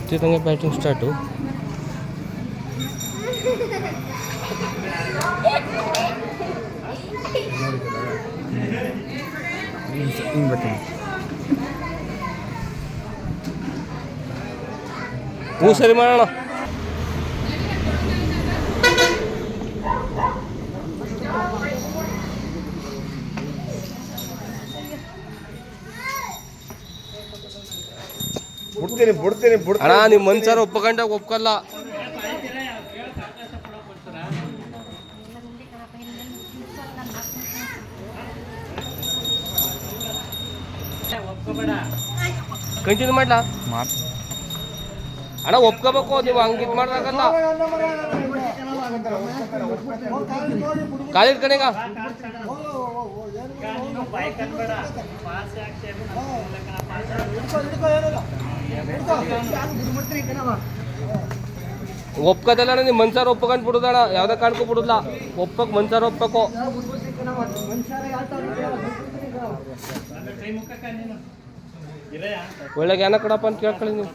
ಬರ್ತಿದ್ದಂಗೆ batting start. ಹಿಂಗೆ ಬರ್ತೀನಿ. ಹ್ಞೂ ಸರಿ ಮಾಡೋಣ. ಅಣ್ಣ ನಿಮ್ಮ ಮನ್ಸಾರ ಒಪ್ಕೊಂಡಾಗ ಒಪ್ಕಲ್ಲ. ಕಂಟಿನ್ಯೂ ಮಾಡ್ಲಾ ಅಣ್ಣ? ಒಪ್ಕೋಬೇಕು, ನೀವು ಹಂಗಿದ್ ಮಾಡ್ದಾಗಲ್ಲ. ಕಾಲಿಡ್ ಕಣೀಗ ಒಪ್ಕೋದಲ್ಲ ನಿಮ್ಮ ಮನ್ಸಾರ ಒಪ್ಕೊಂಡು ಬಿಡುದಣ್ಣ. ಯಾವ್ದೇ ಕಾಣ್ಕೊ ಬಿಡುದಿಲ್ಲ. ಒಪ್ಪಕ್ ಮನ್ಸಾರ ಒಪ್ಪಬೇಕು. ಒಳ್ಳೆ ಜ್ಞಾನ ಕೊಡಪ್ಪ ಅಂತ ಕೇಳ್ಕೊಳ್ಳಿ ನೀವು.